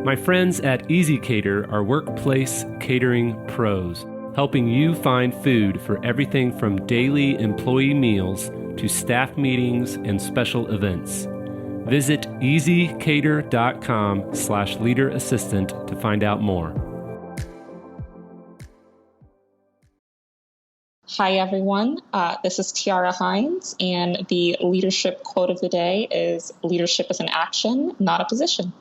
My friends at Easy Cater are workplace catering pros, helping you find food for everything from daily employee meals to staff meetings and special events. Visit easycater.com/leaderassistant to find out more. Hi, everyone. This is Tiara Hines, and the leadership quote of the day is, "Leadership is an action, not a position."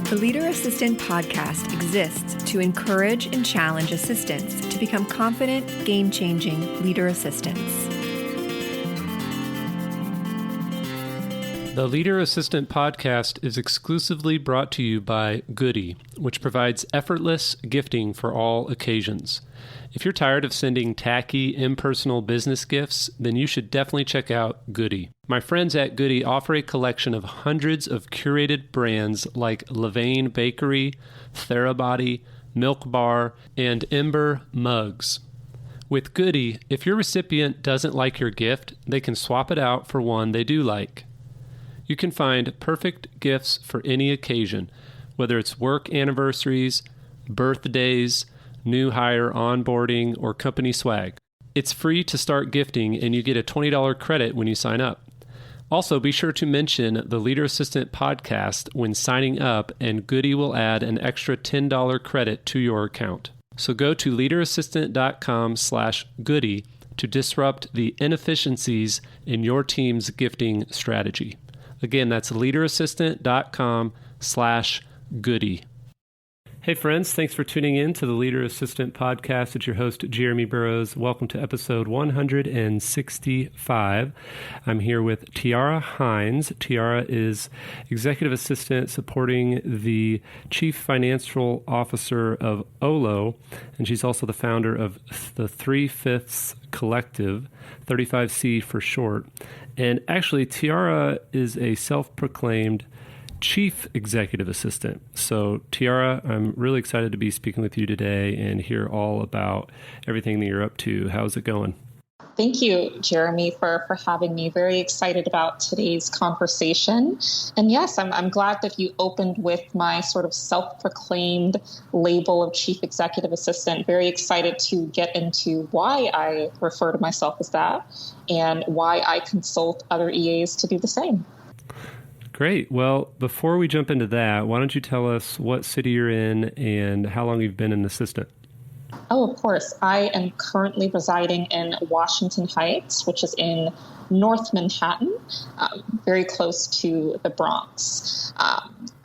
The Leader Assistant podcast exists to encourage and challenge assistants to become confident, game-changing leader assistants. The Leader Assistant podcast is exclusively brought to you by Goody, which provides effortless gifting for all occasions. If you're tired of sending tacky, impersonal business gifts, then you should definitely check out Goody. My friends at Goody offer a collection of hundreds of curated brands like Levain Bakery, Therabody, Milk Bar, and Ember mugs. With Goody, if your recipient doesn't like your gift, they can swap it out for one they do like. You can find perfect gifts for any occasion, whether it's work anniversaries, birthdays, new hire onboarding, or company swag. It's free to start gifting, and you get a $20 credit when you sign up. Also, be sure to mention the Leader Assistant podcast when signing up, and Goody will add an extra $10 credit to your account. So go to leaderassistant.com/goody to disrupt the inefficiencies in your team's gifting strategy. Again, that's leaderassistant.com/goody. Hey friends, thanks for tuning in to the Leader Assistant podcast. It's your host, Jeremy Burrows. Welcome to episode 165. I'm here with Tiara Hines. Tiara is Executive Assistant supporting the Chief Financial Officer of OLO, and she's also the founder of the 3/5 Collective, 35C for short. And actually, Tiara is a self-proclaimed Chief Executive Assistant. So, Tiara, I'm really excited to be speaking with you today and hear all about everything that you're up to. How's it going? Thank you, Jeremy, for having me. Very excited about today's conversation. And yes, I'm glad that you opened with my sort of self-proclaimed label of Chief Executive Assistant. Very excited to get into why I refer to myself as that and why I consult other EAs to do the same. Great. Well, before we jump into that, why don't you tell us what city you're in and how long you've been an assistant? Oh, of course. I am currently residing in Washington Heights, which is in North Manhattan, very close to the Bronx.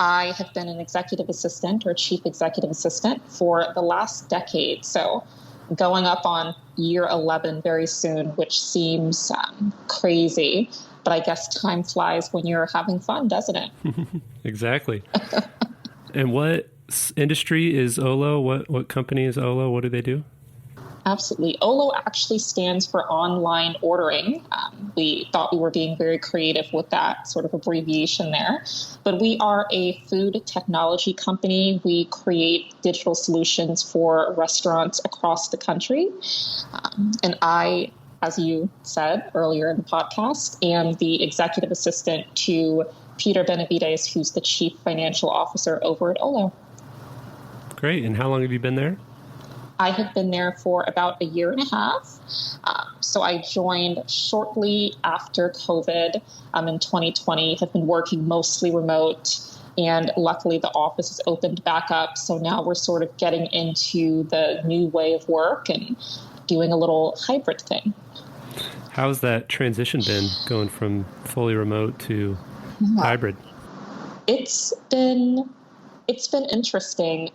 I have been an executive assistant or chief executive assistant for the last decade. So going up on year 11 very soon, which seems crazy. But I guess time flies when you're having fun, doesn't it? Exactly. And what industry is OLO? What company is OLO? What do they do? Absolutely. OLO actually stands for online ordering. We thought we were being very creative with that sort of abbreviation there. But we are a food technology company. We create digital solutions for restaurants across the country. And I, as you said earlier in the podcast, am the executive assistant to Peter Benavides, who's the chief financial officer over at OLO. Great. And how long have you been there? I have been there for about a year and a half. So I joined shortly after COVID in 2020, have been working mostly remote. And luckily, the office has opened back up. So now we're sort of getting into the new way of work and doing a little hybrid thing. How's that transition been, going from fully remote to hybrid? It's been interesting.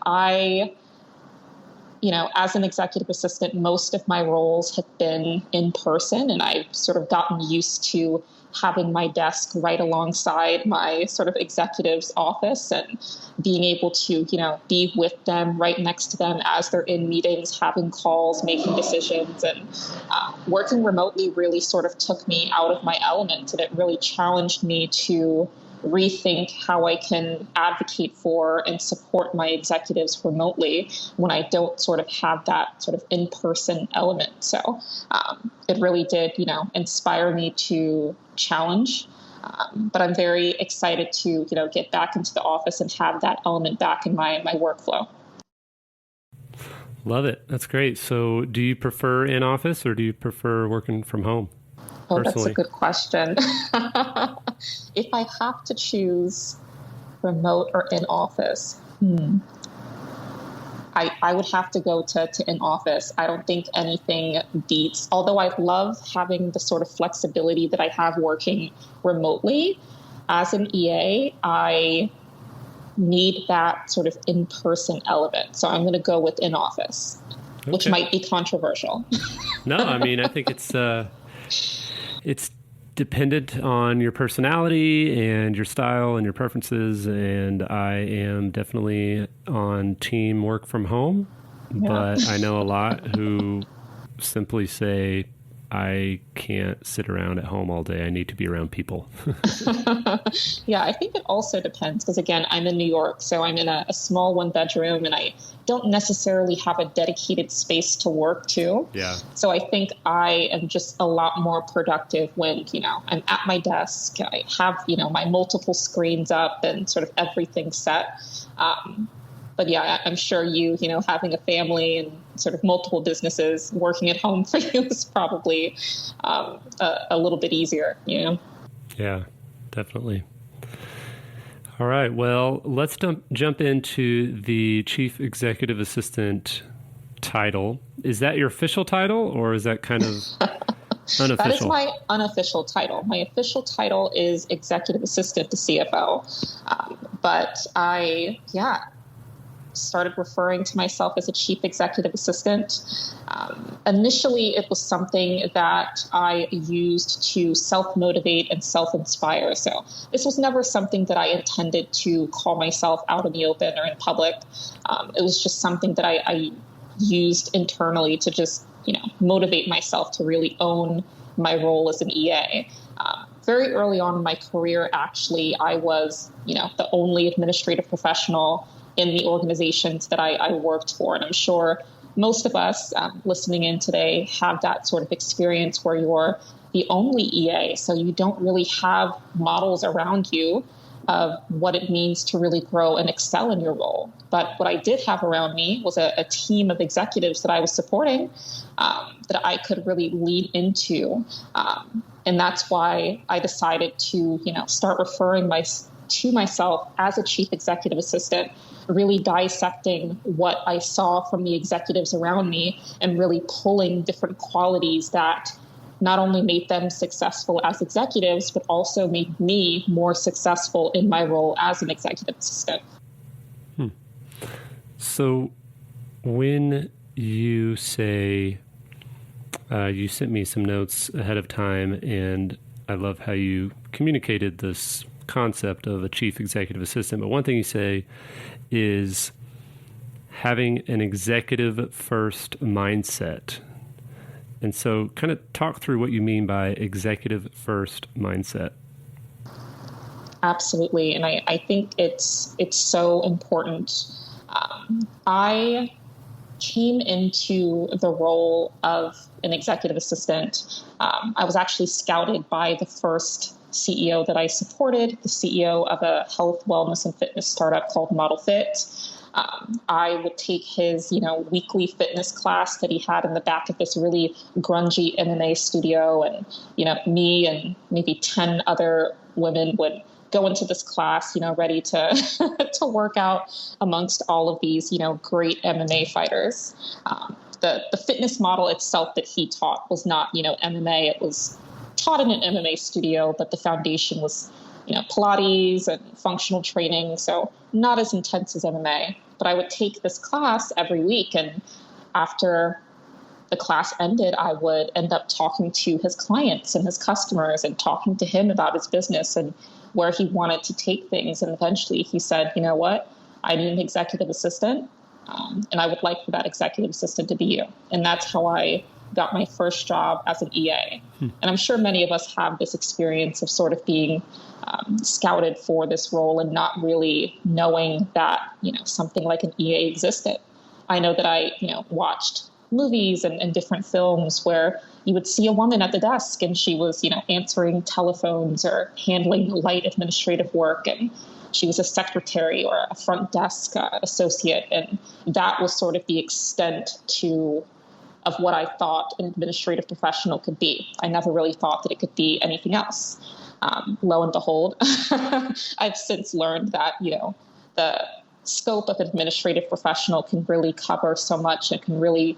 As an executive assistant, most of my roles have been in person, and I've sort of gotten used to having my desk right alongside my sort of executive's office and being able to, be with them, right next to them as they're in meetings, having calls, making decisions. And working remotely really sort of took me out of my element, and it really challenged me to rethink how I can advocate for and support my executives remotely when I don't sort of have that sort of in-person element. So it really did, inspire me to challenge But I'm very excited to, get back into the office and have that element back in my workflow. Love it. That's great. So do you prefer in office or do you prefer working from home? Oh, that's a good question. If I have to choose remote or in office, I would have to go to in office. I don't think anything beats, although I love having the sort of flexibility that I have working remotely. As an EA, I need that sort of in-person element. So I'm going to go with in office, which might be controversial. No, I mean, I think it's dependent on your personality and your style and your preferences. And I am definitely on team work from home, but I know a lot who simply say, I can't sit around at home all day. I need to be around people. Yeah, I think it also depends because, again, I'm in New York, so I'm in a small one bedroom and I don't necessarily have a dedicated space to work to. Yeah. So I think I am just a lot more productive when, I'm at my desk. I have, my multiple screens up and sort of everything set. But yeah, I'm sure having a family and sort of multiple businesses working at home for you is probably a little bit easier, Yeah, definitely. All right. Well, let's jump into the Chief Executive Assistant title. Is that your official title or is that kind of unofficial? That is my unofficial title. My official title is Executive Assistant to CFO. But I started referring to myself as a chief executive assistant. Initially, it was something that I used to self-motivate and self-inspire. So this was never something that I intended to call myself out in the open or in public. It was just something that I used internally to just, motivate myself to really own my role as an EA. Very early on in my career, actually, I was, the only administrative professional in the organizations that I worked for. And I'm sure most of us listening in today have that sort of experience where you're the only EA. So you don't really have models around you of what it means to really grow and excel in your role. But what I did have around me was a team of executives that I was supporting that I could really lean into. And that's why I decided to, start referring to myself as a chief executive assistant, really dissecting what I saw from the executives around me and really pulling different qualities that not only made them successful as executives, but also made me more successful in my role as an executive assistant. So when you say, you sent me some notes ahead of time, and I love how you communicated this concept of a chief executive assistant. But one thing you say is having an executive first mindset. And so kind of talk through what you mean by executive first mindset. Absolutely. And I think it's so important. I came into the role of an executive assistant. I was actually scouted by the first CEO that I supported, the CEO of a health, wellness, and fitness startup called Model Fit. I would take his, weekly fitness class that he had in the back of this really grungy MMA studio. And, me and maybe 10 other women would go into this class, ready to to work out amongst all of these, great MMA fighters. The fitness model itself that he taught was not, MMA. It was taught in an MMA studio, but the foundation was, Pilates and functional training. So not as intense as MMA, but I would take this class every week. And after the class ended, I would end up talking to his clients and his customers and talking to him about his business and where he wanted to take things. And eventually he said, you know what, I need an executive assistant. And I would like for that executive assistant to be you. And that's how I got my first job as an EA. And I'm sure many of us have this experience of sort of being scouted for this role and not really knowing that, something like an EA existed. I know that I, watched movies and different films where, you would see a woman at the desk and she was, answering telephones or handling light administrative work. And she was a secretary or a front desk associate. And that was sort of the extent of what I thought an administrative professional could be. I never really thought that it could be anything else. Lo and behold, I've since learned that, the scope of an administrative professional can really cover so much and can really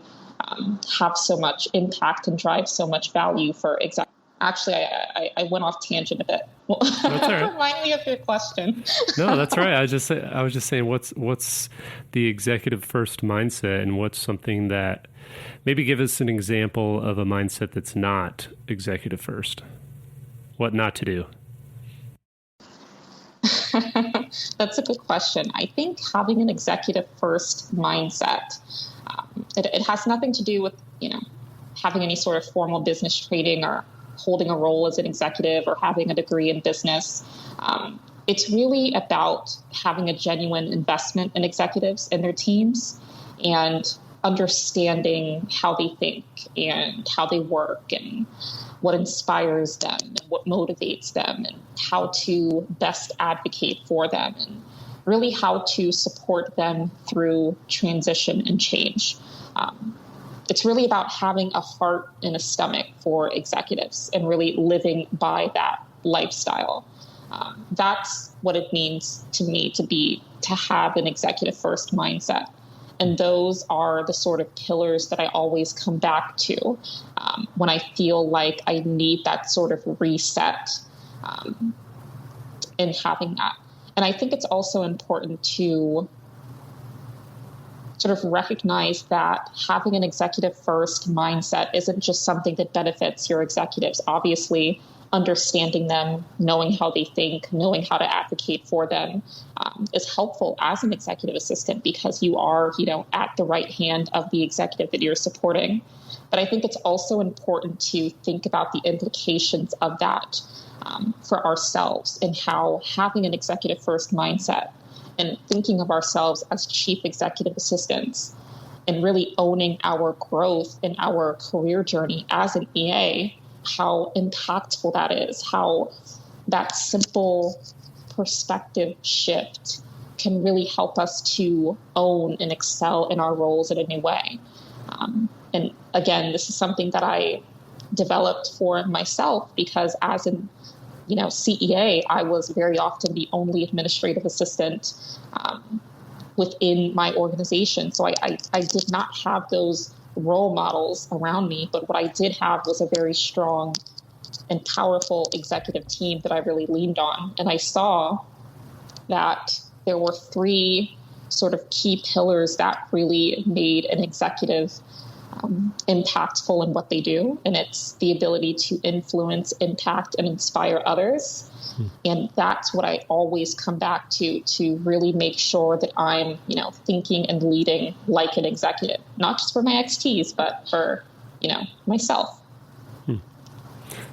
have so much impact and drive so much value for executives. Actually, I went off tangent a bit. That's all right. Remind me of your question. No, that's right. I was just saying, what's the executive first mindset, and what's something that maybe give us an example of a mindset that's not executive first. What not to do. That's a good question. I think having an executive first mindset, it has nothing to do with, having any sort of formal business training or holding a role as an executive or having a degree in business. It's really about having a genuine investment in executives and their teams and understanding how they think and how they work and what inspires them and what motivates them and how to best advocate for them and really how to support them through transition and change. It's really about having a heart and a stomach for executives and really living by that lifestyle. That's what it means to me to have an executive first mindset. And those are the sort of pillars that I always come back to when I feel like I need that sort of reset in having that. And I think it's also important to sort of recognize that having an executive first mindset isn't just something that benefits your executives. Obviously, understanding them, knowing how they think, knowing how to advocate for them is helpful as an executive assistant because you are, at the right hand of the executive that you're supporting. But I think it's also important to think about the implications of that for ourselves and how having an executive first mindset and thinking of ourselves as chief executive assistants and really owning our growth in our career journey as an EA, how impactful that is, how that simple perspective shift can really help us to own and excel in our roles in a new way. And again, this is something that I developed for myself because as an CEA, I was very often the only administrative assistant within my organization. So I did not have those role models around me, but what I did have was a very strong and powerful executive team that I really leaned on. And I saw that there were three sort of key pillars that really made an executive impactful in what they do. And it's the ability to influence, impact, and inspire others. And that's what I always come back to really make sure that I'm, thinking and leading like an executive, not just for my XTs, but for, myself.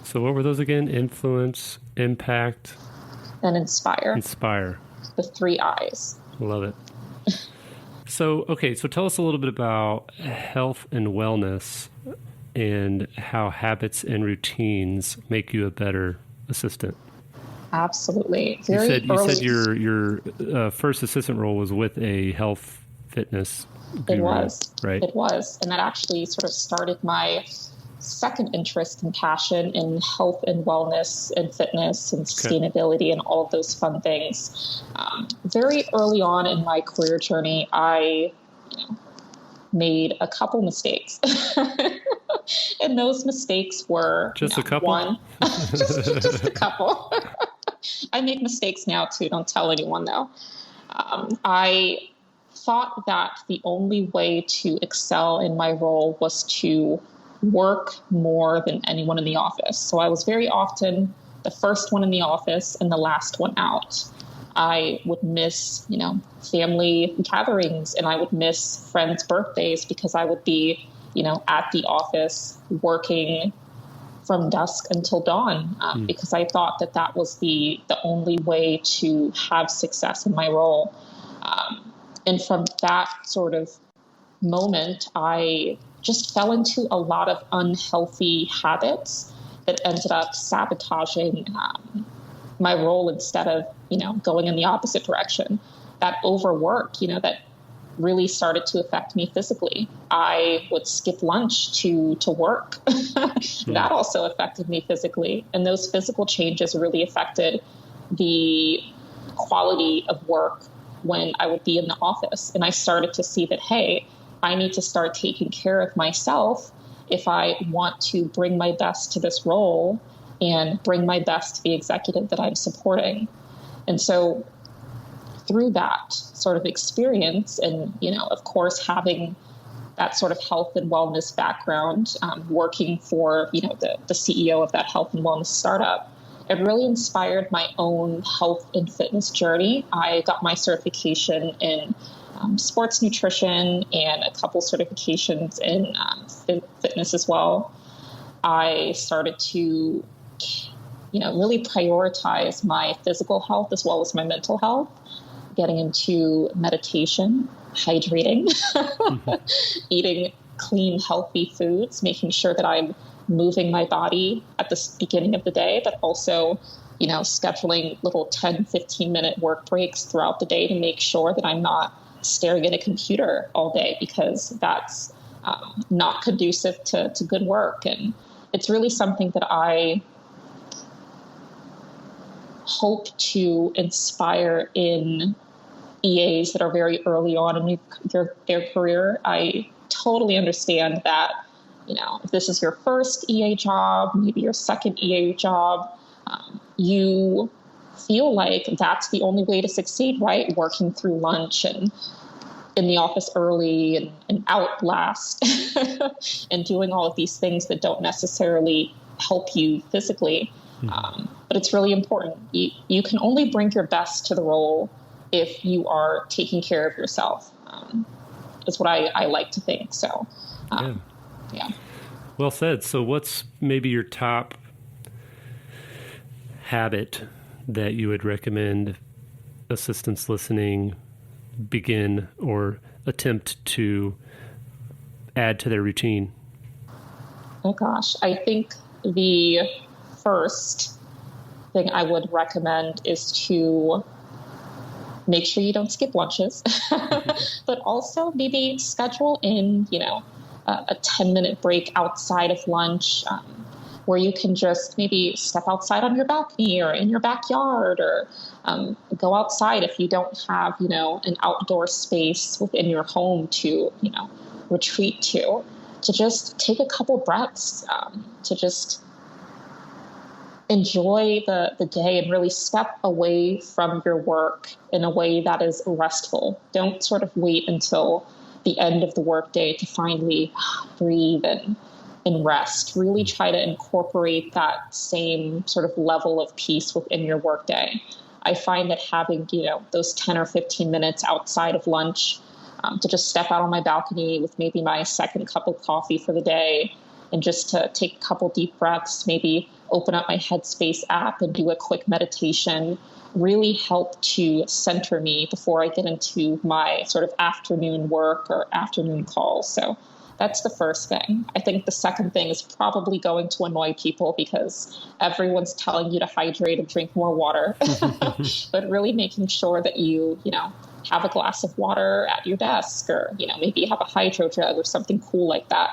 So what were those again? Influence, impact, and inspire. Inspire. The 3 I's. Love it. So tell us a little bit about health and wellness and how habits and routines make you a better assistant. Absolutely. You said your first assistant role was with a health fitness guru, It was. Right? It was. And that actually sort of started my second interest and passion in health and wellness and fitness and sustainability and all of those fun things. Very early on in my career journey, I made a couple mistakes. And those mistakes were just a couple. One, just a couple. I make mistakes now too. Don't tell anyone though. I thought that the only way to excel in my role was to work more than anyone in the office. So I was very often the first one in the office and the last one out. I would miss, family gatherings and I would miss friends' birthdays because I would be, at the office working from dusk until dawn because I thought that was the only way to have success in my role. And from that sort of moment, I just fell into a lot of unhealthy habits that ended up sabotaging my role instead of, going in the opposite direction. That overwork, that really started to affect me physically. I would skip lunch to work. That also affected me physically. And those physical changes really affected the quality of work when I would be in the office. And I started to see that, hey, I need to start taking care of myself if I want to bring my best to this role and bring my best to the executive that I'm supporting. And so through that sort of experience and, of course, having that sort of health and wellness background, working for, the CEO of that health and wellness startup, it really inspired my own health and fitness journey. I got my certification in sports nutrition and a couple certifications in fitness as well. I started to, really prioritize my physical health as well as my mental health, getting into meditation, hydrating, eating clean, healthy foods, making sure that I'm moving my body at the beginning of the day, but also, scheduling little 10, 15-minute work breaks throughout the day to make sure that I'm not staring at a computer all day, because that's not conducive to good work. And it's really something that I hope to inspire in EAs that are very early on in their career. I totally understand that, if this is your first EA job, maybe your second EA job, you feel like that's the only way to succeed, right? Working through lunch and in the office early and out last and doing all of these things that don't necessarily help you physically. But it's really important. You can only bring your best to the role if you are taking care of yourself. Is what I like to think. So, yeah. Well said. So what's maybe your top habit that you would recommend assistants listening begin or attempt to add to their routine? Oh gosh, I think the first thing I would recommend is to make sure you don't skip lunches, but also maybe schedule in, a 10-minute break outside of lunch, where you can just maybe step outside on your balcony or in your backyard, or go outside if you don't have, an outdoor space within your home to, retreat to just take a couple breaths, to just enjoy the day and really step away from your work in a way that is restful. Don't sort of wait until the end of the workday to finally breathe and rest. Really try to incorporate that same sort of level of peace within your workday. I find that having, those 10 or 15 minutes outside of lunch, to just step out on my balcony with maybe my second cup of coffee for the day, and just to take a couple deep breaths, maybe open up my Headspace app and do a quick meditation, really help to center me before I get into my sort of afternoon work or afternoon calls. So that's the first thing. I think the second thing is probably going to annoy people because everyone's telling you to hydrate and drink more water, but really making sure that you have a glass of water at your desk, or, maybe you have a hydro jug or something cool like that.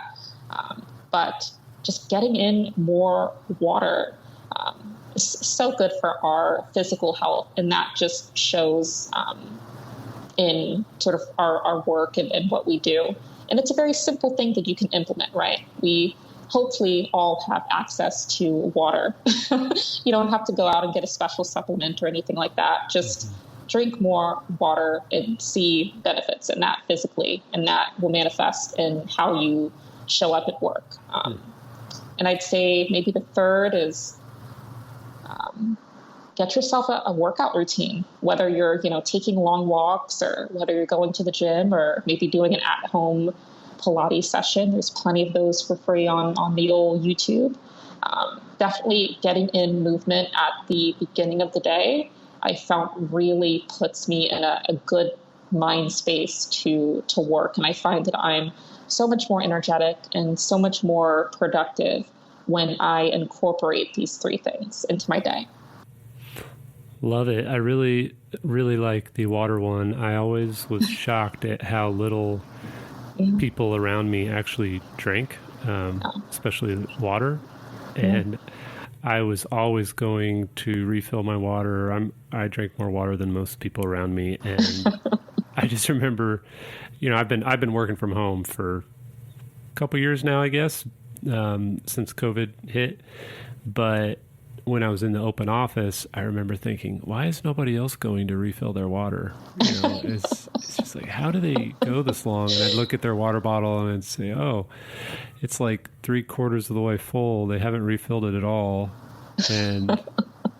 But just getting in more water is so good for our physical health. And that just shows in sort of our work and what we do. And it's a very simple thing that you can implement, right? We hopefully all have access to water. You don't have to go out and get a special supplement or anything like that. Just drink more water and see benefits in that physically. And that will manifest in how you show up at work. And I'd say maybe the third is get yourself a workout routine, whether you're, taking long walks or whether you're going to the gym or maybe doing an at-home Pilates session. There's plenty of those for free on the old YouTube. Definitely getting in movement at the beginning of the day, I found really puts me in a good mind space to work. And I find that I'm so much more energetic and so much more productive when I incorporate these three things into my day. Love it. I really, really like the water one. I always was shocked at how little people around me actually drank, especially water. And I was always going to refill my water. I drank more water than most people around me. And I just remember, I've been working from home for a couple years now, I guess, since COVID hit. But when I was in the open office, I remember thinking, why is nobody else going to refill their water? It's just like, how do they go this long? And I'd look at their water bottle and I'd say, oh, it's like 3/4 of the way full. They haven't refilled it at all. And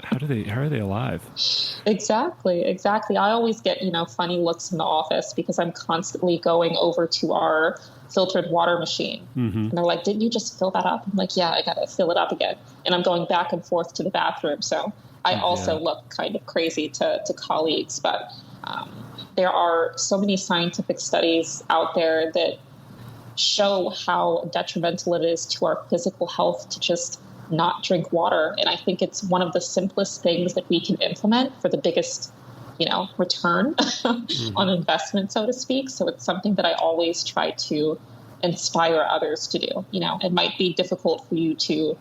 how are they alive? Exactly. I always get, funny looks in the office because I'm constantly going over to our filtered water machine. And they're like, didn't you just fill that up? I'm like, yeah, I got to fill it up again. And I'm going back and forth to the bathroom. So I also look kind of crazy to colleagues, but there are so many scientific studies out there that show how detrimental it is to our physical health to just not drink water. And I think it's one of the simplest things that we can implement for the biggest, return on investment, so to speak. So it's something that I always try to inspire others to do. It might be difficult for you to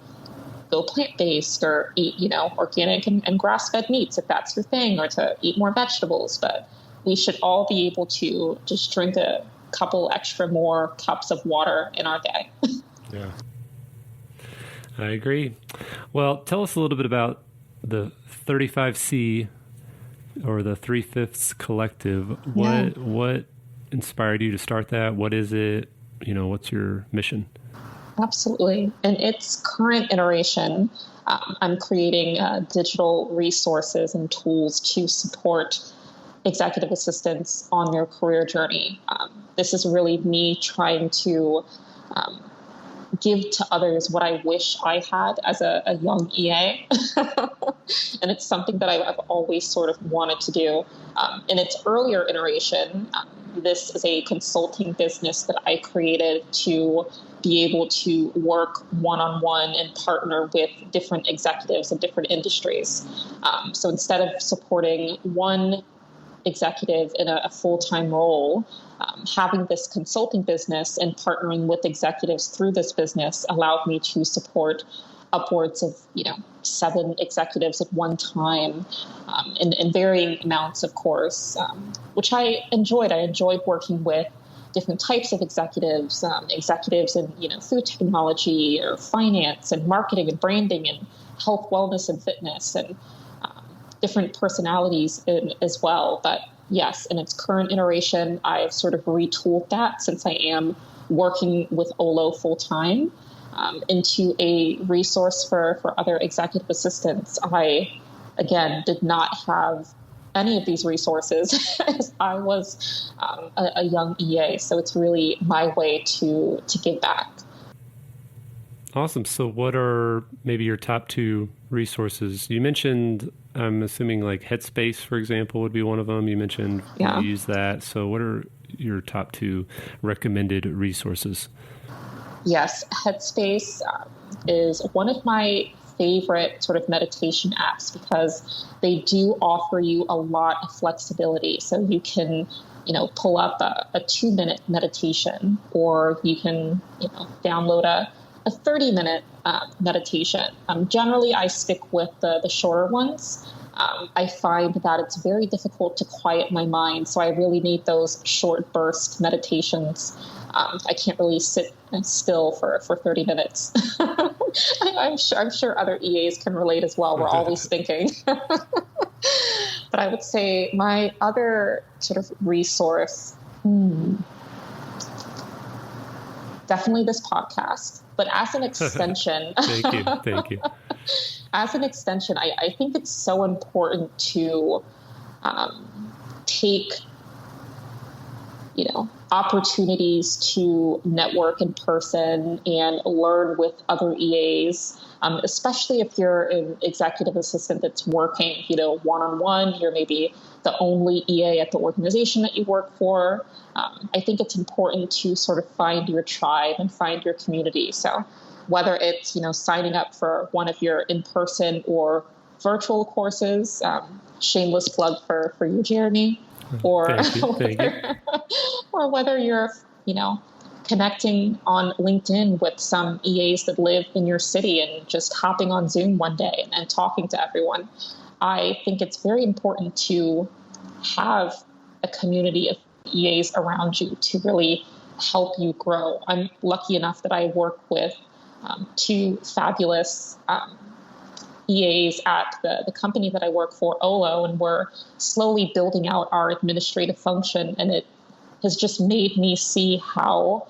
go plant-based or eat, organic and grass-fed meats if that's your thing, or to eat more vegetables. But we should all be able to just drink a couple extra more cups of water in our day. Yeah. I agree. Well, tell us a little bit about the 35C or the 3/5 Collective. What inspired you to start that? What is it? What's your mission? Absolutely. In its current iteration, I'm creating digital resources and tools to support executive assistants on their career journey. This is really me trying to give to others what I wish I had as a young EA. And it's something that I've always sort of wanted to do. In its earlier iteration, this is a consulting business that I created to be able to work one-on-one and partner with different executives in different industries. So instead of supporting one executive in a full-time role, having this consulting business and partnering with executives through this business allowed me to support upwards of 7 executives at one time, in varying amounts, of course, which I enjoyed. I enjoyed working with different types of executives, executives in food technology or finance and marketing and branding and health, wellness, and fitness, and different personalities as well. But yes, in its current iteration, I've sort of retooled that, since I am working with OLO full time, into a resource for other executive assistants. I, again, did not have any of these resources as I was a young EA. So it's really my way to give back. Awesome. So what are maybe your top 2 resources? You mentioned, I'm assuming like Headspace, for example, would be one of them. You mentioned you use that. So what are your top 2 recommended resources? Yes, Headspace is one of my favorite sort of meditation apps because they do offer you a lot of flexibility. So you can, pull up a 2-minute meditation, or you can, download a 30-minute meditation. Generally, I stick with the shorter ones. I find that it's very difficult to quiet my mind, so I really need those short burst meditations. I can't really sit still for 30 minutes. I'm sure other EAs can relate as well. We're always thinking. But I would say my other sort of resource, definitely this podcast. But as an extension, Thank you. As an extension, I think it's so important to take opportunities to network in person and learn with other EAs, especially if you're an executive assistant that's working, one-on-one. You're maybe the only EA at the organization that you work for. I think it's important to sort of find your tribe and find your community. So whether it's, signing up for one of your in-person or virtual courses, shameless plug for you, Jeremy, or Thank you. or whether you're, connecting on LinkedIn with some EAs that live in your city and just hopping on Zoom one day and talking to everyone. I think it's very important to have a community of EAs around you to really help you grow. I'm lucky enough that I work with two fabulous EAs at the company that I work for, Olo, and we're slowly building out our administrative function. And it has just made me see how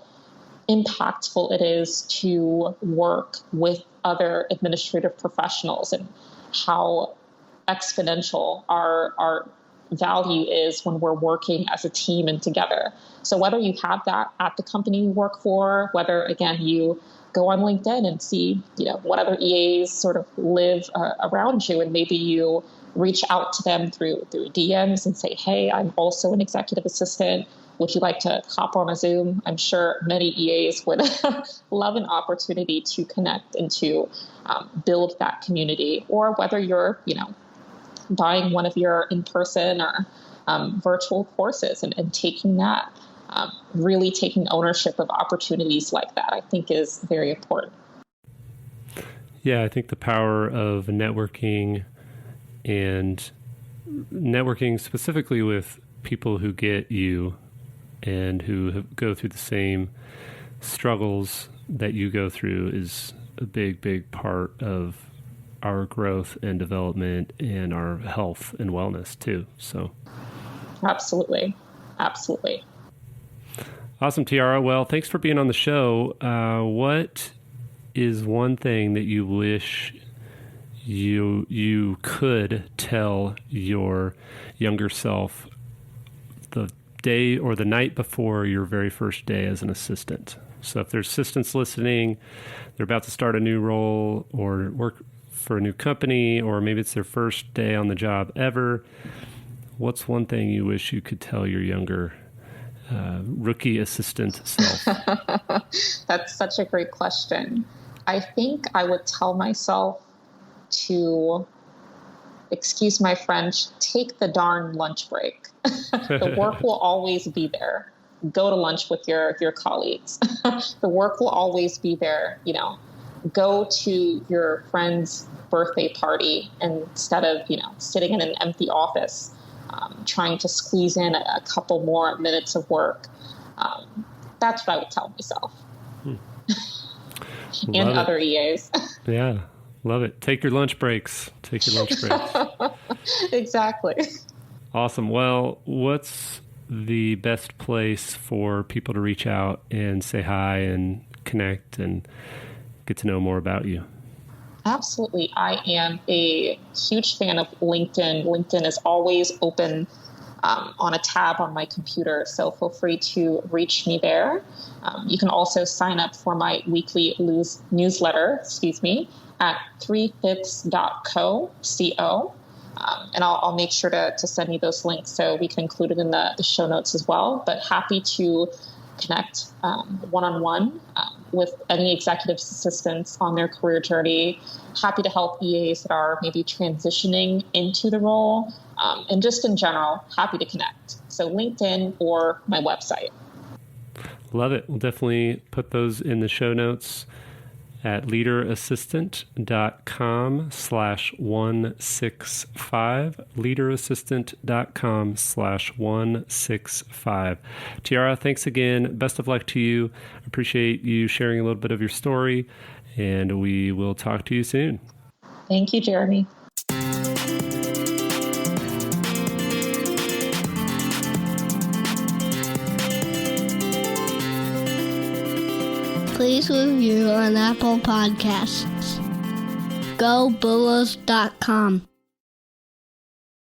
impactful it is to work with other administrative professionals and how exponential our value is when we're working as a team and together. So whether you have that at the company you work for, whether, again, you go on LinkedIn and see, what other EAs sort of live around you, and maybe you reach out to them through DMs and say, hey, I'm also an executive assistant. Would you like to hop on a Zoom? I'm sure many EAs would love an opportunity to connect and to build that community. Or whether you're, buying one of your in-person or virtual courses and taking that, really taking ownership of opportunities like that, I think is very important. Yeah, I think the power of networking, and networking specifically with people who get you and who go through the same struggles that you go through, is a big, big part of our growth and development and our health and wellness too. So absolutely. Awesome, Tiara. Well, thanks for being on the show. What is one thing that you wish you could tell your younger self the day or the night before your very first day as an assistant? So if there's assistants listening, they're about to start a new role or work for a new company, or maybe it's their first day on the job ever, what's one thing you wish you could tell your younger rookie assistant self? That's such a great question. I think I would tell myself to, excuse my French, take the darn lunch break. The work will always be there. Go to lunch with your colleagues. The work will always be there. Go to your friend's birthday party instead of, sitting in an empty office, trying to squeeze in a couple more minutes of work. That's what I would tell myself. And other EAs. Yeah. Love it. Take your lunch breaks. Exactly. Awesome. Well, what's the best place for people to reach out and say hi and connect and get to know more about you? Absolutely. I am a huge fan of LinkedIn. LinkedIn is always open on a tab on my computer, so feel free to reach me there. You can also sign up for my weekly newsletter, at 3fifths.co, and I'll make sure to send you those links so we can include it in the show notes as well. But happy to connect one-on-one with any executive assistants on their career journey. Happy to help EAs that are maybe transitioning into the role, and just in general, happy to connect. So LinkedIn or my website. Love it. We'll definitely put those in the show notes at leaderassistant.com/165, leaderassistant.com/165. Tiara, thanks again. Best of luck to you. Appreciate you sharing a little bit of your story, and we will talk to you soon. Thank you, Jeremy. Please review on Apple Podcasts. GoBulls.com